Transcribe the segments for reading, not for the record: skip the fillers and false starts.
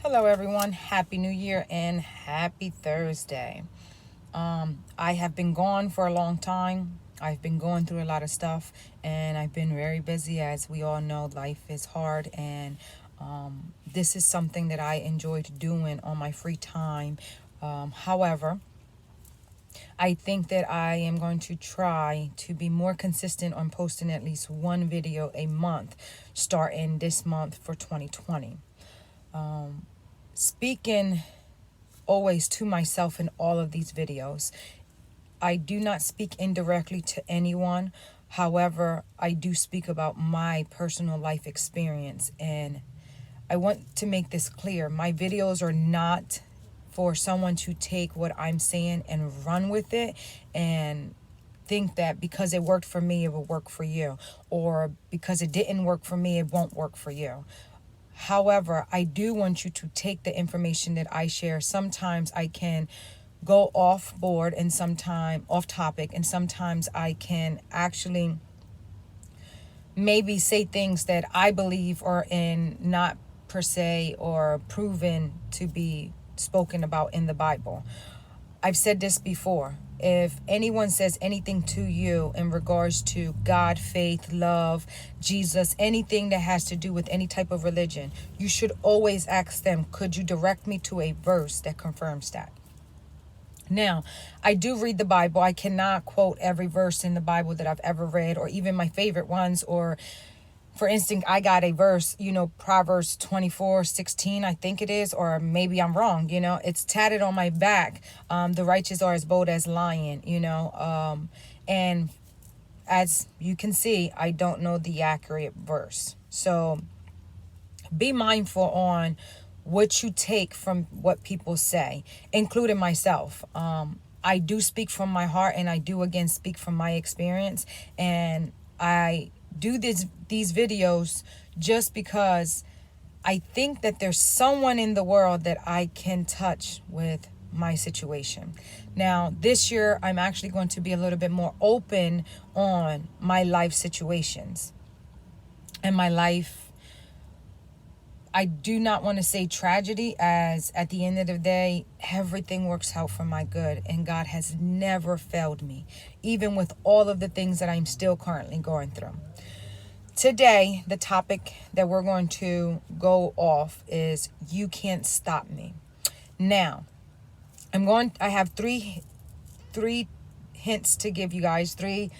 Hello, everyone. Happy New Year and happy Thursday. I have been gone for a long time. I've been going through a lot of stuff and I've been very busy. As we all know, life is hard, and this is something that I enjoyed doing on my free time. However, I think that I am going to try to be more consistent on posting at least one video a month starting this month for 2020. Speaking always to myself in all of these videos, I do not speak indirectly to anyone. However, I do speak about my personal life experience, and I want to make this clear. My videos are not for someone to take what I'm saying and run with it and think that because it worked for me, it will work for you, or because it didn't work for me, it won't work for you. However, I do want you to take the information that I share. Sometimes I can go off board and sometimes off topic, and sometimes I can actually maybe say things that I believe are in not per se or proven to be spoken about in the Bible. I've said this before. If anyone says anything to you in regards to God, faith, love, Jesus, anything that has to do with any type of religion, you should always ask them, could you direct me to a verse that confirms that? Now, I do read the Bible. I cannot quote every verse in the Bible that I've ever read, or even my favorite ones. Or for instance, I got a verse, Proverbs 24:16, I think it is, or maybe I'm wrong. It's tatted on my back. The righteous are as bold as lion, and as you can see, I don't know the accurate verse. So be mindful on what you take from what people say, including myself. I do speak from my heart, and I do again speak from my experience, and I do these videos just because I think that there's someone in the world that I can touch with my situation. Now, this year, I'm actually going to be a little bit more open on my life situations and my life. I do not want to say tragedy, as at the end of the day, everything works out for my good, and God has never failed me, even with all of the things that I'm still currently going through. Today, the topic that we're going to go off is you can't stop me. Now, I have three hints to give you guys, three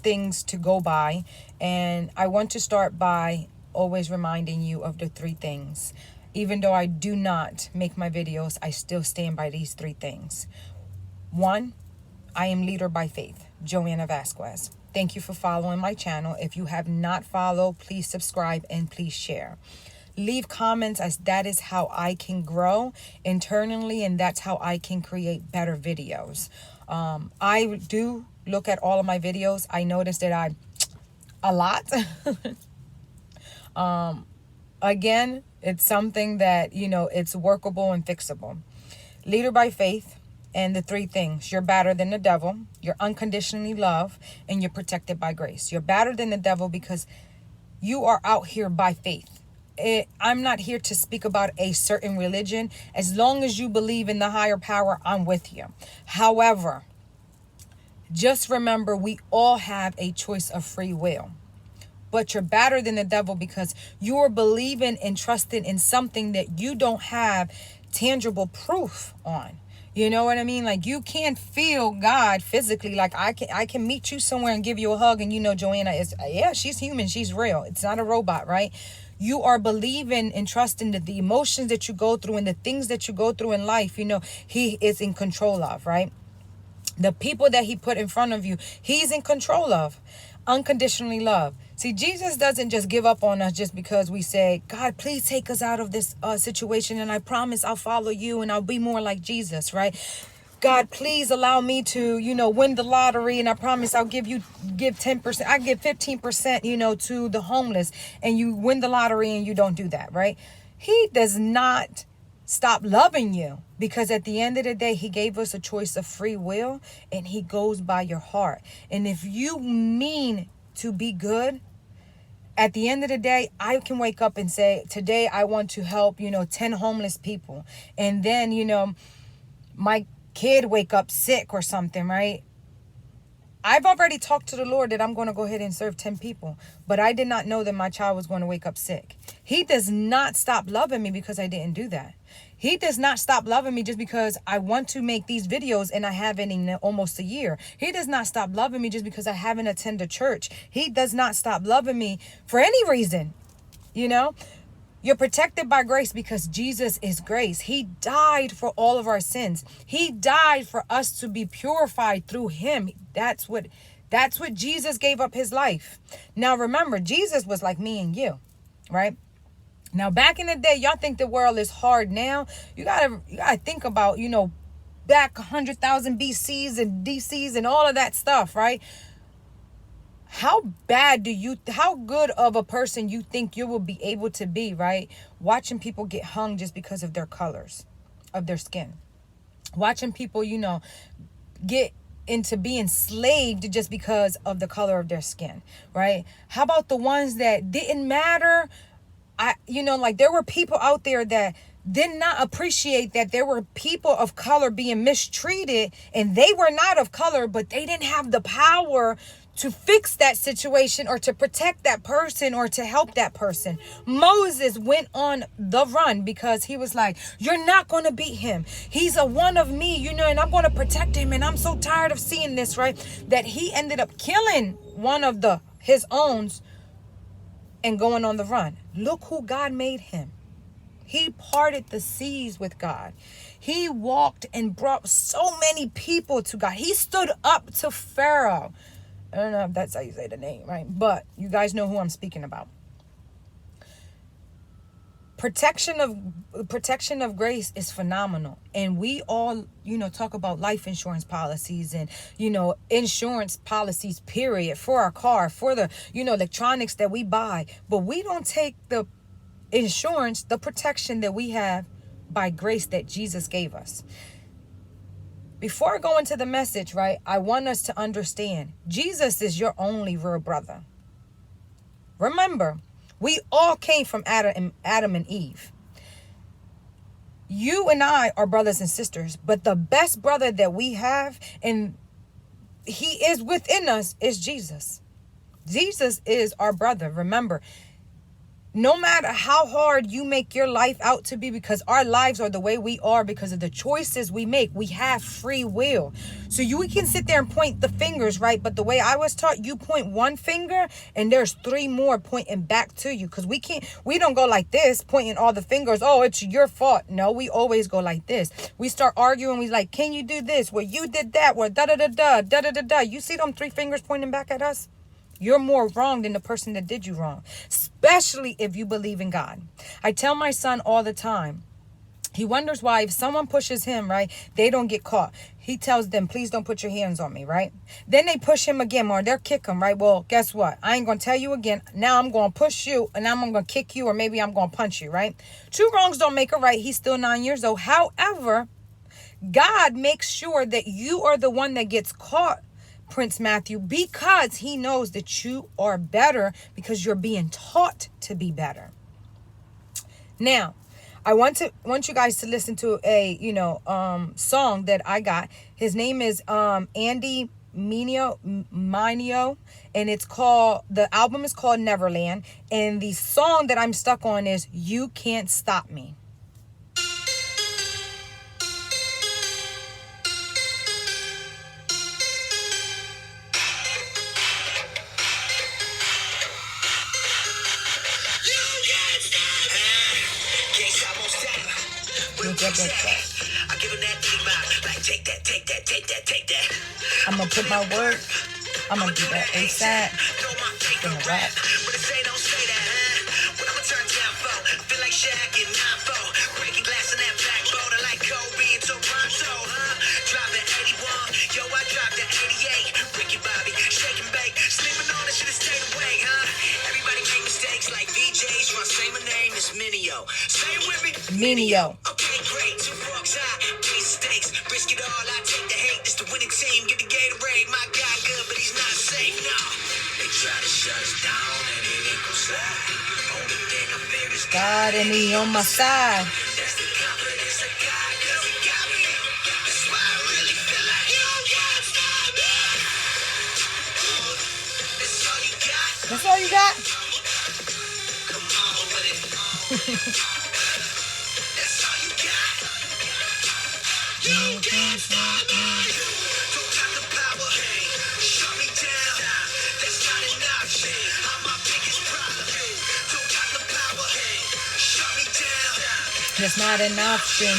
things to go by, and I want to start by always reminding you of the three things. Even though I do not make my videos, I still stand by these three things. One, I am leader by faith, Joanna Vasquez. Thank you for following my channel. If you have not followed, please subscribe and please share. Leave comments, as that is how I can grow internally, and that's how I can create better videos. I do look at all of my videos. I noticed that a lot. Again, it's something that, it's workable and fixable. Leader by faith, and the three things: you're better than the devil, you're unconditionally loved, and you're protected by grace. You're better than the devil because you are out here by faith. I'm not here to speak about a certain religion. As long as you believe in the higher power, I'm with you. However, just remember, we all have a choice of free will. But you're better than the devil because you're believing and trusting in something that you don't have tangible proof on. You know what I mean? Like, you can't feel God physically. Like, I can meet you somewhere and give you a hug, and Joanna is, yeah, she's human, she's real. It's not a robot, right? You are believing and trusting that the emotions that you go through and the things that you go through in life, he is in control of, right? The people that he put in front of you, he's in control of. Unconditionally love. See, Jesus doesn't just give up on us just because we say, God, please take us out of this situation, and I promise I'll follow you and I'll be more like Jesus, right? God, please allow me to, win the lottery, and I promise I'll give 10%. I give 15%, to the homeless, and you win the lottery and you don't do that, right? He does not stop loving you, because at the end of the day, he gave us a choice of free will, and he goes by your heart. And if you mean to be good, At the end of the day, I can wake up and say, today I want to help, 10 homeless people. And then, my kid wake up sick or something, right? I've already talked to the Lord that I'm going to go ahead and serve 10 people. But I did not know that my child was going to wake up sick. He does not stop loving me because I didn't do that. He does not stop loving me just because I want to make these videos and I haven't in almost a year. He does not stop loving me just because I haven't attended church. He does not stop loving me for any reason. You're protected by grace because Jesus is grace. He died for all of our sins. He died for us to be purified through him. That's what Jesus gave up his life. Now remember, Jesus was like me and you, right? Now back in the day, y'all think the world is hard now. You gotta think about, back 100,000 BCs and DCs and all of that stuff, right? How good of a person you think you will be able to be, right? Watching people get hung just because of their colors of their skin. Watching people, get into being enslaved just because of the color of their skin, right? How about the ones that didn't matter? There were people out there that did not appreciate that there were people of color being mistreated, and they were not of color, but they didn't have the power to fix that situation or to protect that person or to help that person. Moses went on the run because he was like, you're not going to beat him. He's a one of me, and I'm going to protect him. And I'm so tired of seeing this, right? That he ended up killing one of his owns and going on the run. Look who God made him. He parted the seas with God. He walked and brought so many people to God. He stood up to Pharaoh. I don't know if that's how you say the name, right? But you guys know who I'm speaking about. Protection of grace is phenomenal. And we all, talk about life insurance policies and, insurance policies, period, for our car, for the, electronics that we buy. But we don't take the insurance, the protection that we have by grace that Jesus gave us. Before I go into the message, right, I want us to understand Jesus is your only real brother. Remember, we all came from Adam and Eve. You and I are brothers and sisters, but the best brother that we have, and he is within us, is Jesus. Jesus is our brother. Remember, no matter how hard you make your life out to be, because our lives are the way we are because of the choices we make, we have free will. So we can sit there and point the fingers, right? But the way I was taught, you point one finger and there's 3 more pointing back to you. Because we don't go like this, pointing all the fingers. Oh, it's your fault. No, we always go like this. We start arguing. We like, can you do this? Well, you did that. Well, da-da-da-da, da-da-da-da. You see them 3 fingers pointing back at us? You're more wrong than the person that did you wrong, especially if you believe in God. I tell my son all the time, he wonders why if someone pushes him, right, they don't get caught. He tells them, please don't put your hands on me, right? Then they push him again or they'll kick him, right? Well, guess what? I ain't going to tell you again. Now I'm going to push you and I'm going to kick you, or maybe I'm going to punch you, right? 2 wrongs don't make a right. He's still 9 years old. However, God makes sure that you are the one that gets caught, Prince Matthew, because he knows that you are better because you're being taught to be better. Now, I want you guys to listen to a, song that I got. His name is Andy Mineo, and the album is called Neverland, and the song that I'm stuck on is You Can't Stop Me. I give him that like take that. I'm gonna put my work. I'm gonna do that ASAP. Gonna rap. But it say don't say that, When I'ma turn down for, feel like Shaq in 9-4, breaking glass in that black boulder like Kobe and Toronto, Drop the 81, yo I dropped the 88. Ricky Bobby, shake and bake, sleeping on it, should've stayed awake, Everybody make mistakes like VJs. Tryna say my name is Mineo. Say it with me, Mineo. Okay, great. 2 forks high, mistakes. Risk it all, I take the hate. This the winning team. Get the Gatorade. My guy good, but he's not safe. No, they try to shut us down, and it ain't gonna God and He on my side. That's all you got? You can't stop me. Don't got the power, shut me down. That's not an option. I'm my biggest problem. Don't got the power, shut me down. That's not an option.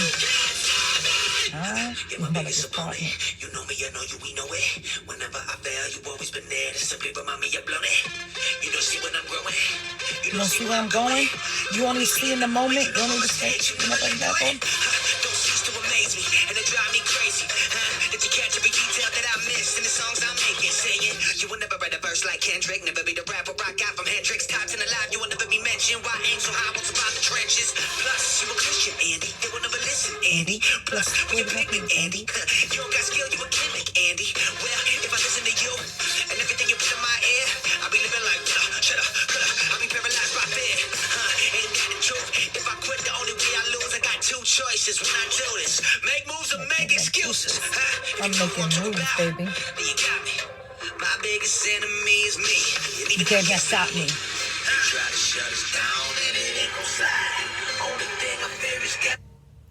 You're my biggest opponent. You know me, I know you, we know it. Whenever I fail, you always been there to simply remind me you're blown it. You don't see when I'm growing. You don't see where I'm going. You only see in the moment. You only mistake. You know that one. Don't cease to amaze me, and it drive me crazy. Did you catch every detail that I missed in the songs I'm making? Saying you will never write a verse like Kendrick, never be the rapper I got from Hendrix. Top 10 alive, you will never be mentioned. Why aim so high, won't survive the trenches? Plus, you a Christian, Andy. They will never listen, Andy. Plus, when you pick me, Andy, you don't got skill, you a gimmick, Andy. Well, if I listen to you and everything you put in my ear, I'll be living like shut up, I'll be paralyzed by fear. Ain't that the truth? If I quit, the only way I lose, I got two choices when I do this: make moves or make excuses. I'm making moves, baby. You got me. My biggest enemy is me. You can't just stop me. They try to shut us down and it ain't gon' slide. Only thing I fear is God.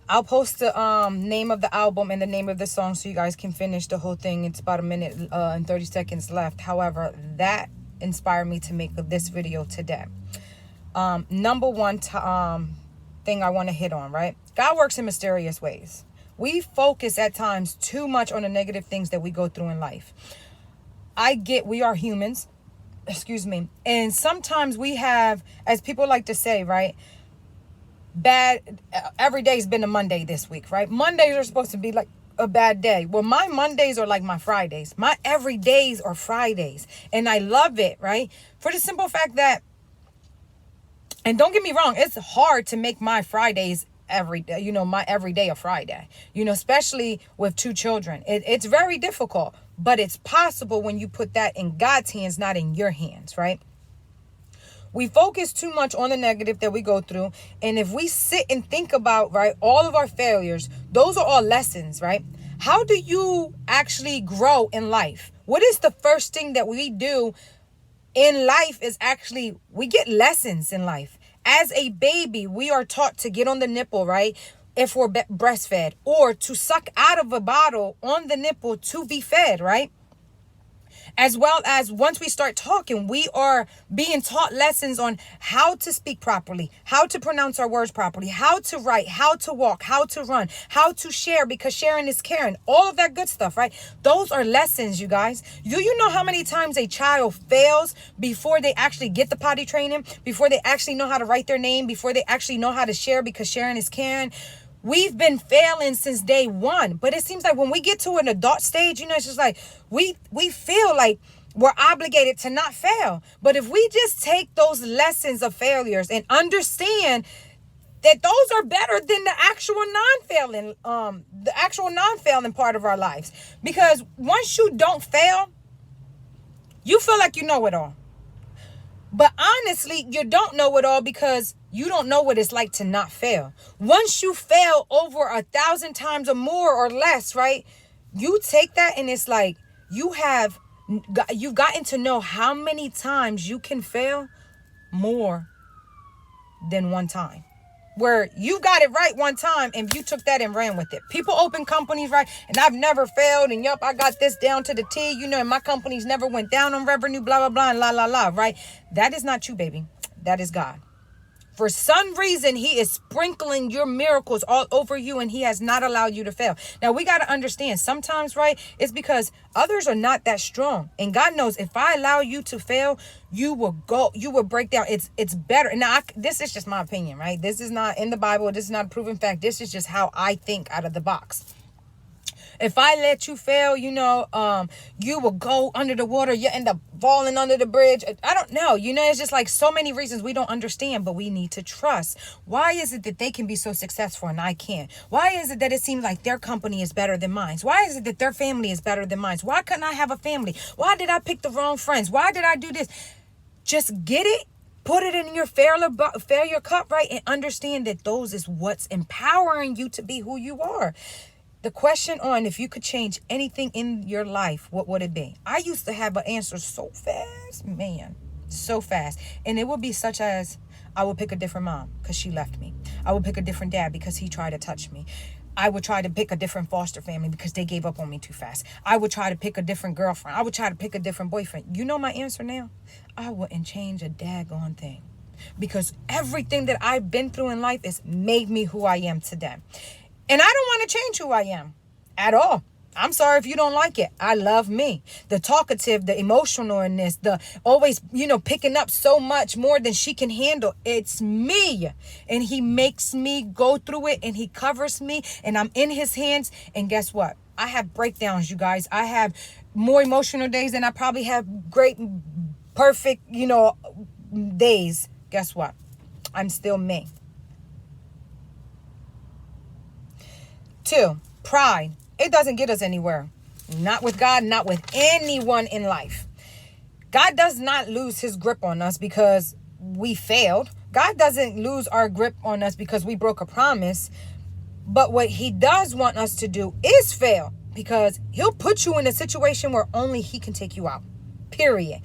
I'll post the name of the album and the name of the song so you guys can finish the whole thing. It's about a minute and 30 seconds left. However, that inspired me to make this video today. Number one thing I want to hit on, right? God works in mysterious ways. We focus at times too much on the negative things that we go through in life. We are humans, excuse me. And sometimes we have, as people like to say, right? Every day's been a Monday this week, right? Mondays are supposed to be like a bad day. Well, my Mondays are like my Fridays. My everydays are Fridays. And I love it, right? For the simple fact that, and don't get me wrong, it's hard to make my Fridays every day, my everyday a Friday, especially with two children. It's very difficult, but it's possible when you put that in God's hands, not in your hands, right? We focus too much on the negative that we go through. And if we sit and think about, right, all of our failures, those are all lessons, right? How do you actually grow in life? What is the first thing that we do in life is actually, we get lessons in life. As a baby, we are taught to get on the nipple, right? If we're breastfed, or to suck out of a bottle on the nipple to be fed, right? As well as once we start talking, we are being taught lessons on how to speak properly, how to pronounce our words properly, how to write, how to walk, how to run, how to share, because sharing is caring. All of that good stuff, right? Those are lessons, you guys. Do you know how many times a child fails before they actually get the potty training, before they actually know how to write their name, before they actually know how to share, because sharing is caring? We've been failing since day one, but it seems like when we get to an adult stage, it's just like we feel like we're obligated to not fail. But if we just take those lessons of failures and understand that those are better than the actual non-failing part of our lives, because once you don't fail, you feel like you know it all. But honestly, you don't know it all because you don't know what it's like to not fail. Once you fail over 1,000 times or more or less, right? You take that and it's like you've gotten to know how many times you can fail more than one time. Where you got it right one time and you took that and ran with it. People open companies, right? And I've never failed. And yup, I got this down to the T. And my companies never went down on revenue, blah, blah, blah, and la, la, la, right? That is not you, baby. That is God. For some reason, he is sprinkling your miracles all over you and he has not allowed you to fail. Now, we got to understand sometimes, right, it's because others are not that strong. And God knows if I allow you to fail, you will break down. It's better. Now, this is just my opinion, right? This is not in the Bible. This is not a proven fact. This is just how I think out of the box. If I let you fail, you will go under the water. You end up falling under the bridge. I don't know. It's just like so many reasons we don't understand, but we need to trust. Why is it that they can be so successful and I can't? Why is it that it seems like their company is better than mine? Why is it that their family is better than mine? Why couldn't I have a family? Why did I pick the wrong friends? Why did I do this? Just get it Put it in your failure cup, right? And understand that those is what's empowering you to be who you are. The question on if you could change anything in your life, what would it be? I used to have an answer so fast, man, so fast. And it would be such as, I would pick a different mom because she left me. I would pick a different dad because he tried to touch me. I would try to pick a different foster family because they gave up on me too fast. I would try to pick a different girlfriend. I would try to pick a different boyfriend. You know my answer now? I wouldn't change a daggone thing. Because everything that I've been through in life has made me who I am today. And I don't want to change who I am at all. I'm sorry if you don't like it. I love me. The talkative, the emotionalness, the always, picking up so much more than she can handle. It's me. And he makes me go through it and he covers me and I'm in his hands. And guess what? I have breakdowns, you guys. I have more emotional days than I probably have great, perfect, days. Guess what? I'm still me. 2, pride. It doesn't get us anywhere. Not with God, not with anyone in life. God does not lose his grip on us because we failed. God doesn't lose our grip on us because we broke a promise. But what he does want us to do is fail, because he'll put you in a situation where only he can take you out. Period.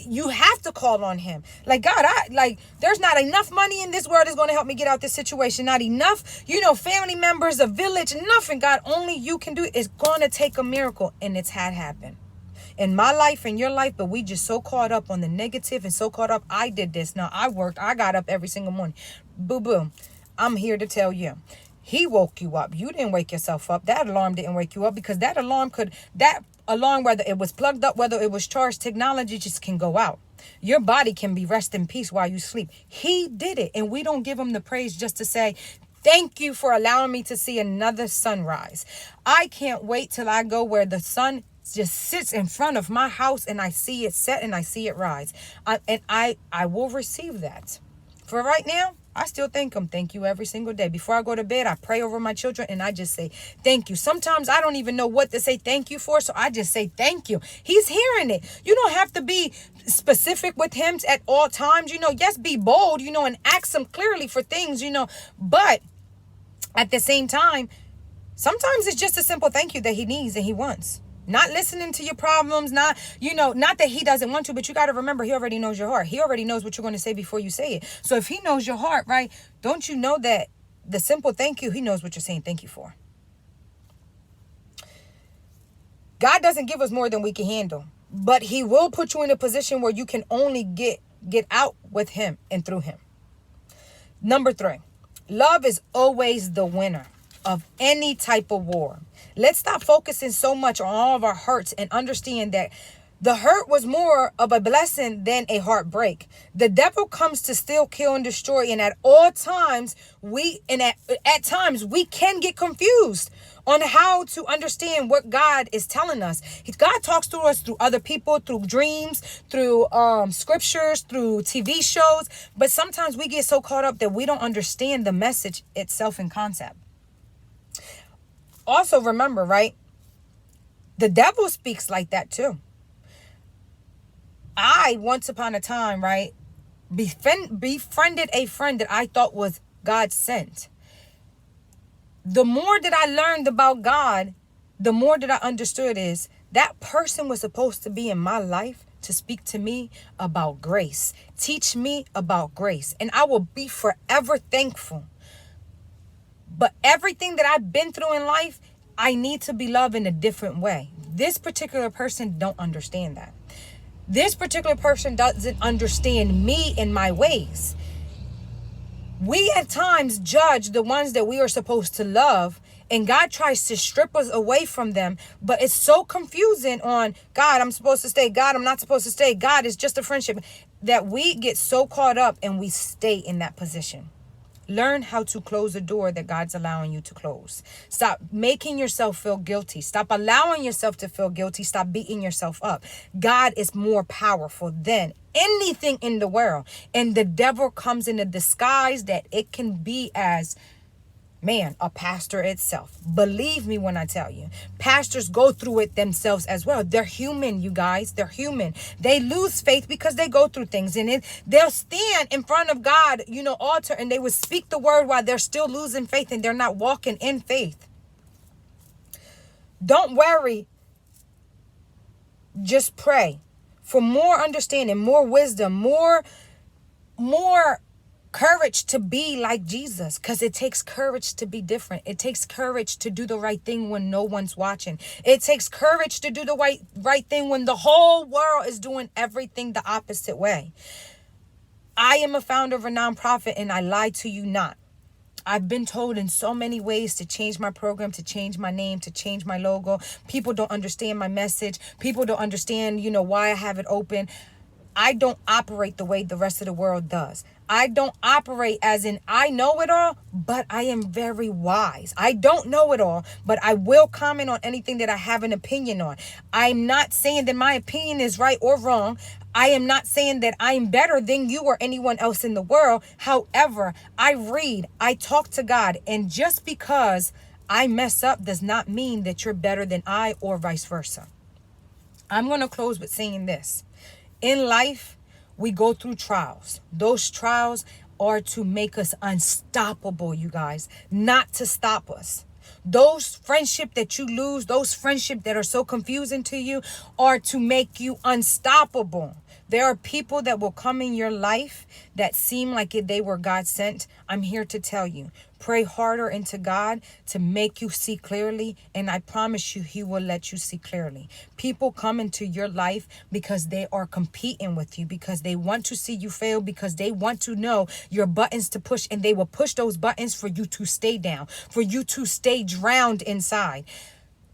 You have to call on him. Like, God, there's not enough money in this world that's going to help me get out this situation. Not enough, family members, a village, nothing. God, only you can do it. It's going to take a miracle. And it's had happened in my life and your life, but we just so caught up on the negative and so caught up. I did this. Now I worked. I got up every single morning. Boo boo. I'm here to tell you. He woke you up. You didn't wake yourself up. That alarm didn't wake you up, because that alarm, whether it was plugged up, whether it was charged, technology just can go out. Your body can be rest in peace while you sleep. He did it. And we don't give him the praise just to say, thank you for allowing me to see another sunrise. I can't wait till I go where the sun just sits in front of my house and I see it set and I see it rise. I will receive that. For right now, I still thank him. Thank you every single day. Before I go to bed, I pray over my children and I just say thank you. Sometimes I don't even know what to say thank you for, so I just say thank you. He's hearing it. You don't have to be specific with him at all times. Yes, be bold, and ask him clearly for things, but at the same time, sometimes it's just a simple thank you that he needs and he wants. Not listening to your problems, not that he doesn't want to, but you got to remember, he already knows your heart. He already knows what you're going to say before you say it. So if he knows your heart, right, don't you know that the simple thank you, he knows what you're saying thank you for. God doesn't give us more than we can handle, but he will put you in a position where you can only get out with him and through him. Number 3, love is always the winner of any type of war. Let's stop focusing so much on all of our hurts and understand that the hurt was more of a blessing than a heartbreak. The devil comes to steal, kill, and destroy. And at all times, at times we can get confused on how to understand what God is telling us. God talks to us through other people, through dreams, through scriptures, through TV shows. But sometimes we get so caught up that we don't understand the message itself in concept. Also remember, right? The devil speaks like that too. I, once upon a time, right, befriended a friend that I thought was God sent. The more that I learned about God, the more that I understood is that person was supposed to be in my life to speak to me about grace, teach me about grace, and I will be forever thankful. But everything that I've been through in life, I need to be loved in a different way. This particular person don't understand that. This particular person doesn't understand me and my ways. We at times judge the ones that we are supposed to love, and God tries to strip us away from them. But it's so confusing on God, I'm supposed to stay. God, I'm not supposed to stay. God, it's just a friendship, that we get so caught up and we stay in that position. Learn how to close the door that God's allowing you to close. Stop making yourself feel guilty. Stop allowing yourself to feel guilty. Stop beating yourself up. God is more powerful than anything in the world. And the devil comes in a disguise that it can be as Man, a pastor itself. Believe me when I tell you, pastors go through it themselves as well. They're human, you guys. They're human. They lose faith because they go through things. And they'll stand in front of God, altar, and they would speak the word while they're still losing faith and they're not walking in faith. Don't worry. Just pray for more understanding, more wisdom, more courage to be like Jesus, because it takes courage to be different. It takes courage to do the right thing when no one's watching. It takes courage to do the right thing when the whole world is doing everything the opposite way. I am a founder of a nonprofit, and I lie to you not. I've been told in so many ways to change my program, to change my name, to change my logo. People don't understand my message. People don't understand, why I have it open. I don't operate the way the rest of the world does. I don't operate as in I know it all, but I am very wise. I don't know it all, but I will comment on anything that I have an opinion on. I'm not saying that my opinion is right or wrong. I am not saying that I'm better than you or anyone else in the world. However, I read, I talk to God, and just because I mess up does not mean that you're better than I or vice versa. I'm going to close with saying this. In life, we go through trials. Those trials are to make us unstoppable, you guys, not to stop us. Those friendships that you lose, those friendships that are so confusing to you, are to make you unstoppable. There are people that will come in your life that seem like they were God sent. I'm here to tell you, pray harder into God to make you see clearly, and I promise you, He will let you see clearly. People come into your life because they are competing with you, because they want to see you fail, because they want to know your buttons to push, and they will push those buttons for you to stay down, for you to stay drowned inside.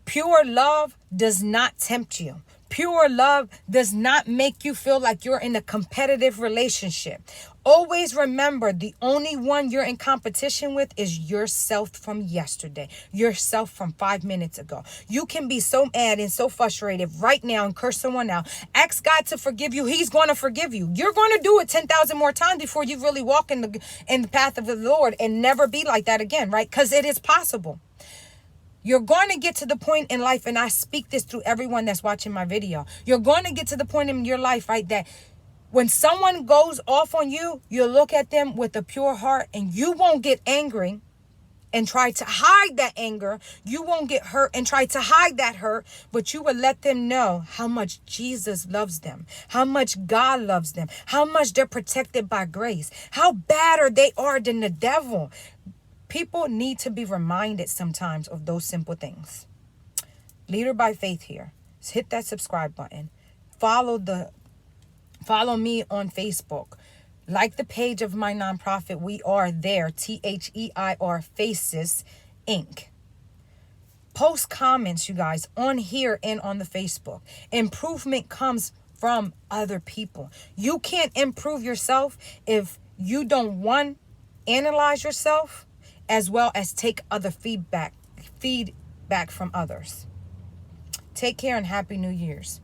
Pure love does not tempt you. Pure love does not make you feel like you're in a competitive relationship. Always remember, the only one you're in competition with is yourself from yesterday, yourself from 5 minutes ago. You can be so mad and so frustrated right now and curse someone out. Ask God to forgive you. He's going to forgive you. You're going to do it 10,000 more times before you really walk in the path of the Lord and never be like that again, right? Because it is possible. You're going to get to the point in life, and I speak this through everyone that's watching my video. You're going to get to the point in your life, right, that when someone goes off on you, you'll look at them with a pure heart, and you won't get angry and try to hide that anger. You won't get hurt and try to hide that hurt, but you will let them know how much Jesus loves them, how much God loves them, how much they're protected by grace, how badder they are than the devil. People need to be reminded sometimes of those simple things. Leader by Faith here. Just hit that subscribe button. Follow me on Facebook. Like the page of my nonprofit. We are there. THEIR Faces Inc. Post comments, you guys, on here and on the Facebook. Improvement comes from other people. You can't improve yourself if you don't, one, analyze yourself, as well as take other feedback from others. Take care and Happy New Year's.